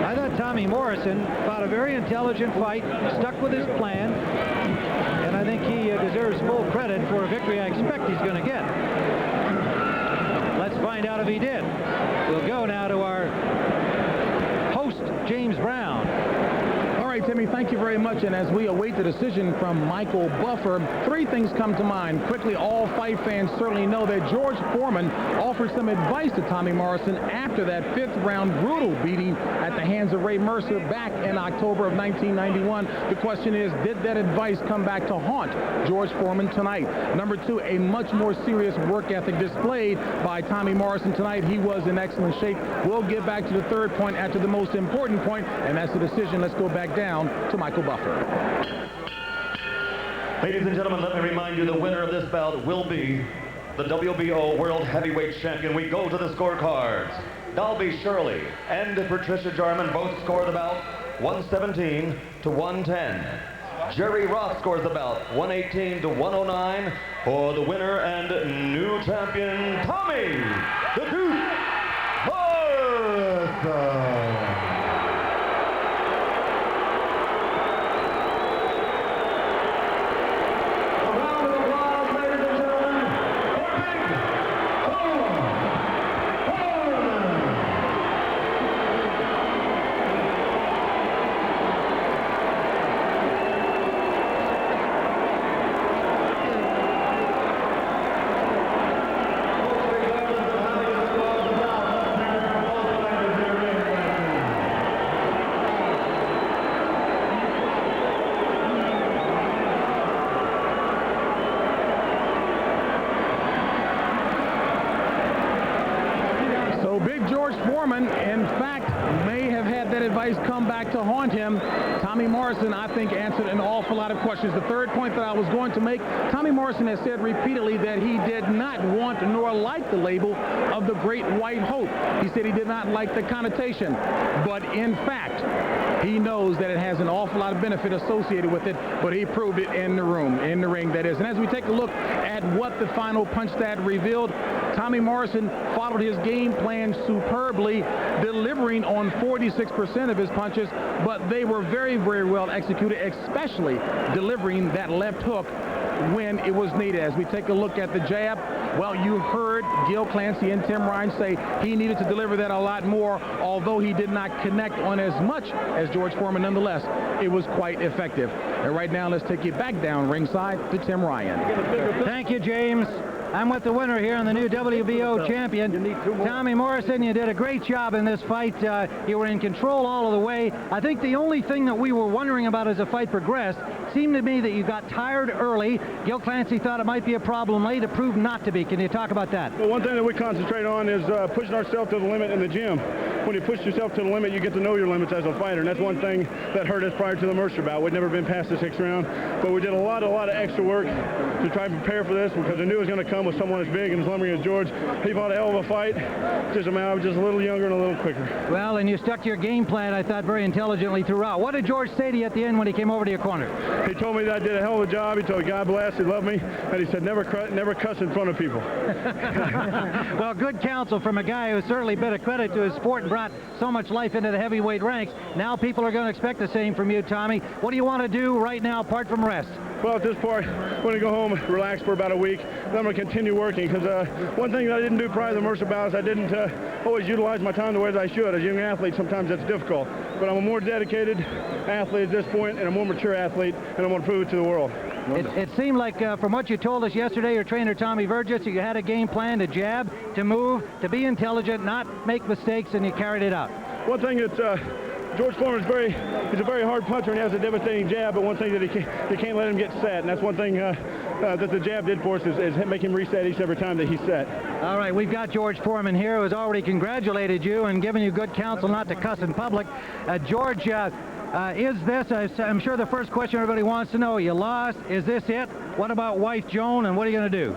I thought Tommy Morrison fought a very intelligent fight, stuck with his plan, and I think he deserves full credit for a victory I expect he's going to get. Let's find out if he did. We'll go now to our host, James Brown. All right, Timmy, thank you very much. And as we await the decision from Michael Buffer, three things come to mind. Quickly, all fight fans certainly know that George Foreman offered some advice to Tommy Morrison after that fifth-round brutal beating at the hands of Ray Mercer back in October of 1991. The question is, did that advice come back to haunt George Foreman tonight? Number two, a much more serious work ethic displayed by Tommy Morrison tonight. He was in excellent shape. We'll get back to the third point after the most important point, and that's the decision. Let's go back down to Michael Buffer. Ladies and gentlemen, let me remind you the winner of this bout will be the WBO World Heavyweight Champion. We go to the scorecards. Dalby Shirley and Patricia Jarman both score the bout 117 to 110. Jerry Roth scores the bout 118 to 109 for the winner and new champion, Tommy the Duke Morrison. Come back to haunt him. Tommy Morrison, I think, answered an awful lot of questions. The third point that I was going to make, Tommy Morrison has said repeatedly that he did not want nor like the label of the Great White Hope. He said he did not like the connotation, but in fact, he knows that it has an awful lot of benefit associated with it, but he proved it in the ring, that is. And as we take a look at what the final punch stat revealed, Tommy Morrison followed his game plan superbly, delivering on 46% of his punches, but they were very, very well executed, especially delivering that left hook when it was needed. As we take a look at the jab, well, you heard Gil Clancy and Tim Ryan say he needed to deliver that a lot more, although he did not connect on as much as George Foreman. Nonetheless, it was quite effective. And right now, let's take you back down ringside to Tim Ryan. Thank you, James. I'm with the winner here and the new WBO champion, Tommy Morrison. You did a great job in this fight. You were in control all of the way. I think the only thing that we were wondering about as the fight progressed seemed to me that you got tired early. Gil Clancy thought it might be a problem late. It proved not to be. Can you talk about that? Well, one thing that we concentrate on is pushing ourselves to the limit in the gym. When you push yourself to the limit, you get to know your limits as a fighter, and that's one thing that hurt us prior to the Mercer bout. We'd never been past the 6th round, but we did a lot of extra work to try and prepare for this because I knew it was going to come with someone as big and as lumbering as George. He fought a hell of a fight. Just a matter of just a little younger and a little quicker. Well, and you stuck to your game plan, I thought, very intelligently throughout. What did George say to you at the end when he came over to your corner? He told me that I did a hell of a job. He told me God bless, he loved me, and he said never cuss in front of people. Well, good counsel from a guy who's certainly been a credit to his sport and brought so much life into the heavyweight ranks. Now people are going to expect the same from you, Tommy. What do you want to do right now apart from rest? Well, at this point, I'm going to go home, relax for about a week. Then I'm going to continue working because one thing that I didn't do prior to the Mercer bout is I didn't always utilize my time the way that I should. As a young athlete, sometimes that's difficult. But I'm a more dedicated athlete at this point and a more mature athlete, and I'm going to prove it to the world. It seemed like, from what you told us yesterday, your trainer Tommy Vergis, you had a game plan to jab, to move, to be intelligent, not make mistakes, and you carried it out. One thing that George Foreman is he's a very hard puncher and he has a devastating jab, but one thing that you can't let him get set, and that's one thing that the jab did for us is make him reset each every time that he's set. All right, we've got George Foreman here who has already congratulated you and given you good counsel not to cuss in public. George, is this, I'm sure the first question everybody wants to know, you lost, is this it? What about wife Joan, and what are you going to do?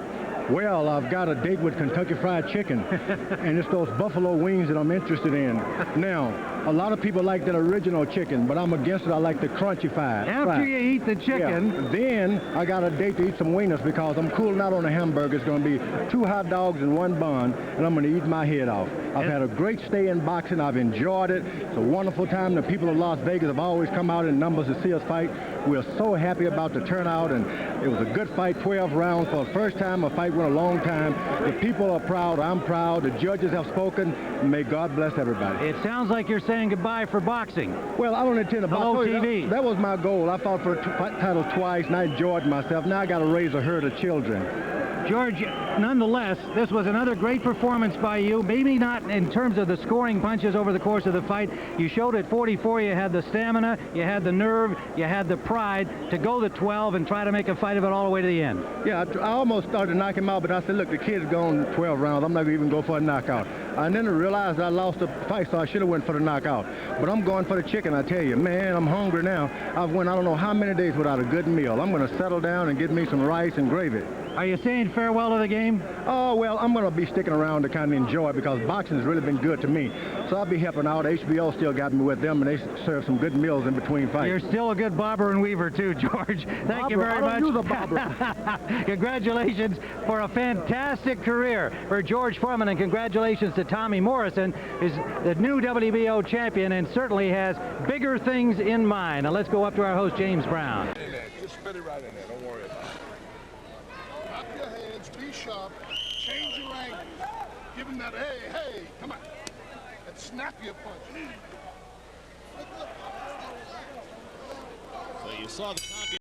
Well, I've got a date with Kentucky Fried Chicken, and it's those buffalo wings that I'm interested in. Now, a lot of people like that original chicken, but I'm against it. I like the crunchy fried. After you eat the chicken. Yeah. Then I got a date to eat some wieners because I'm cooling out on a hamburger. It's going to be 2 hot dogs and 1 bun, and I'm going to eat my head off. I've had a great stay in boxing. I've enjoyed it. It's a wonderful time. The people of Las Vegas have always come out in numbers to see us fight. We're so happy about the turnout, and it was a good fight, 12 rounds. For the first time, a fight went a long time. The people are proud. I'm proud. The judges have spoken. May God bless everybody. It sounds like you're saying goodbye for boxing. Well, I don't intend to box. Hello, TV. That was my goal. I fought for a title twice, and I enjoyed myself. Now I got to raise a herd of children. George, nonetheless, this was another great performance by you. Maybe not in terms of the scoring punches over the course of the fight. You showed at 44 you had the stamina, you had the nerve, you had the pride to go to 12 and try to make a fight of it all the way to the end. Yeah, I almost started to knock him out, but I said, look, the kid's gone 12 rounds. I'm not going to even go for a knockout. And then I realized I lost the fight, so I should have went for the knockout. But I'm going for the chicken, I tell you. Man, I'm hungry now. I've went I don't know how many days without a good meal. I'm going to settle down and get me some rice and gravy. Are you saying farewell to the game? Oh, well, I'm going to be sticking around to kind of enjoy it because boxing has really been good to me. So I'll be helping out. HBO still got me with them, and they serve some good meals in between fights. You're still a good bobber and weaver, too, George. Thank you very much. I don't use a bobber. Congratulations for a fantastic career for George Foreman, and congratulations to Tommy Morrison, who's the new WBO champion and certainly has bigger things in mind. Now let's go up to our host, James Brown. Just spit it right in there. Don't worry about it. Up your hands, be sharp, change your angle. Give him that, hey, come on. And snap your punch. So you saw the